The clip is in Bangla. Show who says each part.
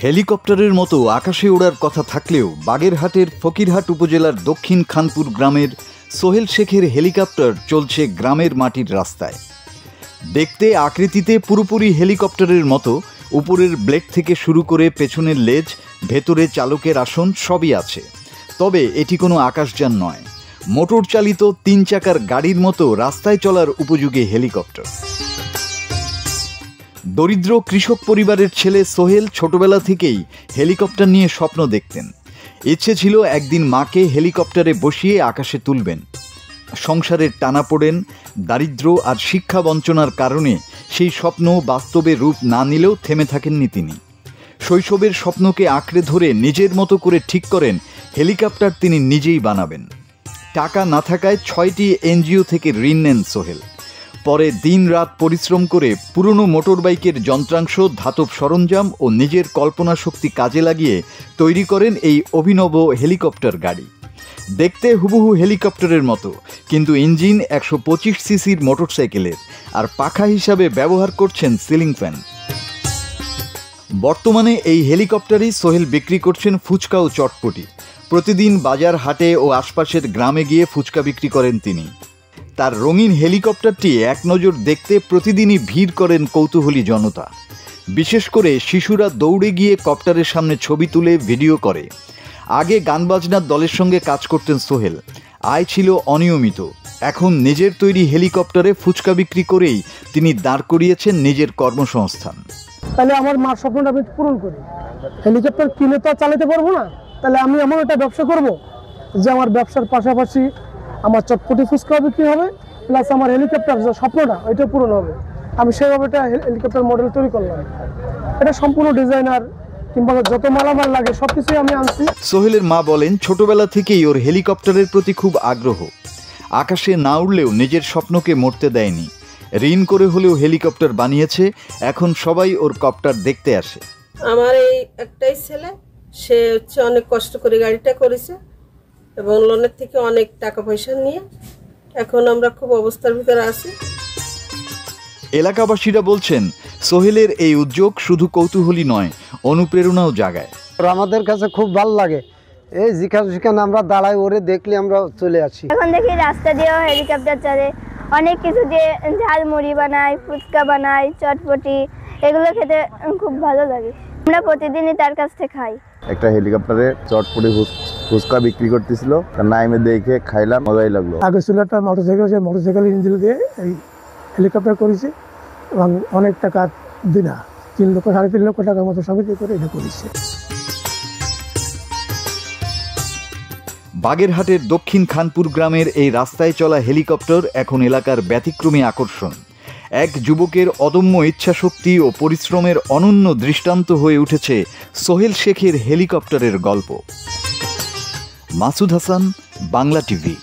Speaker 1: হেলিকপ্টারের মতো আকাশে ওড়ার কথা থাকলেও বাগেরহাটের ফকিরহাট উপজেলার দক্ষিণ খানপুর গ্রামের সোহেল শেখের হেলিকপ্টার চলছে গ্রামের মাটির রাস্তায়। দেখতে আকৃতিতে পুরোপুরি হেলিকপ্টারের মতো, উপরের ব্লেড থেকে শুরু করে পেছনের লেজ, ভেতরে চালকের আসন সবই আছে। তবে এটি কোনো আকাশযান নয়, মোটর চালিত 3 চাকার গাড়ির মতো রাস্তায় চলার উপযোগী হেলিকপ্টার। দরিদ্র কৃষক পরিবারের ছেলে সোহেল ছোটবেলা থেকেই হেলিকপ্টার নিয়ে স্বপ্ন দেখতেন। ইচ্ছে ছিল একদিন মাকে হেলিকপ্টারে বসিয়ে আকাশে তুলবেন। সংসারের টানাপোড়েন, দারিদ্র্য আর শিক্ষা বঞ্চনার কারণে সেই স্বপ্ন বাস্তবে রূপ না নিলেও থেমে থাকেননি তিনি। শৈশবের স্বপ্নকে আঁকড়ে ধরে নিজের মতো করে ঠিক করেন হেলিকপ্টার তিনি নিজেই বানাবেন। টাকা না থাকায় 6টি এনজিও থেকে ঋণ নেন সোহেল। পরে দিন রাত পরিশ্রম করে পুরনো মোটরবাইকের যন্ত্রাংশ, ধাতব সরঞ্জাম ও নিজের কল্পনা শক্তি কাজে লাগিয়ে তৈরি করেন এই অভিনব হেলিকপ্টার গাড়ি। দেখতে হুবহু হেলিকপ্টারের মতো, কিন্তু ইঞ্জিন 125 সিসির মোটরসাইকেলের, আর পাখা হিসাবে ব্যবহার করছেন সিলিং ফ্যান। বর্তমানে এই হেলিকপ্টারই সোহেল বিক্রি করছেন ফুচকা ও চটপটি। প্রতিদিন বাজার, হাটে ও আশপাশের গ্রামে গিয়ে ফুচকা বিক্রি করেন তিনি। তার রঙিন হেলিকপ্টারটি এক নজর দেখতে প্রতিদিনই ভিড় করেন কৌতূহলী জনতা। বিশেষ করে শিশুরা দৌড়ে গিয়ে কপ্টারের সামনে ছবি তুলে ভিডিও করে। আগে গান বাজনার দলের সঙ্গে কাজ করতেন সোহেল, আয় ছিল অনিয়মিত। এখন নিজের তৈরি হেলিকপ্টারে ফুচকা বিক্রি করেই তিনি দাঁড় করিয়েছেন নিজের কর্মসংস্থান।
Speaker 2: তাহলে আমার মার স্বপ্নটা আমি পূরণ করি। হেলিকপ্টার কিনে তো চালাতে পারবো না, তাহলে আমি এমন একটা ব্যবসা করব যে আমার ব্যবসার পাশাপাশি আমার চটপটি ফুচকা বিক্রি হবে, প্লাস আমার হেলিকপ্টার যে স্বপ্নটা ওইটা পূরণ হবে। আমি সেভাবে একটা হেলিকপ্টার মডেল তৈরি করলাম। এটা সম্পূর্ণ ডিজাইনার কিংবা যত মালামাল লাগে সবকিছুই আমি আনছি।
Speaker 1: সোহেলের মা বলেন, ছোটবেলা থেকেই ওর হেলিকপ্টারের প্রতি খুব আগ্রহ। আকাশে না উড়লেও নিজের স্বপ্নকে মরতে দেয়নি। ঋণ করে হলেও হেলিকপ্টার বানিয়েছে। এখন সবাই ওর কপ্টার দেখতে আসে।
Speaker 3: আমার এই একটাই ছেলে, সে অনেক কষ্ট করে গাড়িটা করেছে এবং লোনের থেকে অনেক টাকা পয়সা নিয়ে এখন আমরা খুব অবস্থার ভিতরে আছি।
Speaker 1: এলাকাবাসীরা বলছেন, সোহেলের এই উদ্যোগ শুধু কৌতূহলী নয়, অনুপ্রেরণাও জাগায়।
Speaker 4: আমাদের কাছে খুব ভালো লাগে। এই যেখানে আমরা দাঁড়াই, ওরে দেখলে আমরা চলে আসি।
Speaker 5: এখন দেখি রাস্তা দিয়েও হেলিকপ্টার চলে, অনেক কিছু দিয়ে ঝালমুড়ি বানায়, ফুচকা বানায়, চটপটি, এগুলো খেতে খুব ভালো লাগে। আমরা প্রতিদিনই তার কাছ থেকে খাই।
Speaker 6: একটা হেলিকপ্টারে চটপটি ফুচকা বিক্রি করতেছিল, তার নামে দেখে খাইলাম, মজাই লাগলো।
Speaker 2: আগে ছিল একটা মোটরসাইকেল, সেই মোটরসাইকেল ইঞ্জিন দিয়ে এই হেলিকপ্টার করেছে এবং অনেক টাকা দিনা 3 লক্ষ 3.5 লক্ষ টাকার মতো সমিতি করে এটা করেছে।
Speaker 1: বাগেরহাটের দক্ষিণ খানপুর গ্রামের এই রাস্তায় চলা হেলিকপ্টার এখন এলাকার ব্যতিক্রমী আকর্ষণ। এক যুবকের অদম্য ইচ্ছাশক্তি ও পরিশ্রমের অনন্য দৃষ্টান্ত হয়ে উঠেছে সোহেল শেখের হেলিকপ্টারের গল্প। মাসুদ হাসান, বাংলা টিভি।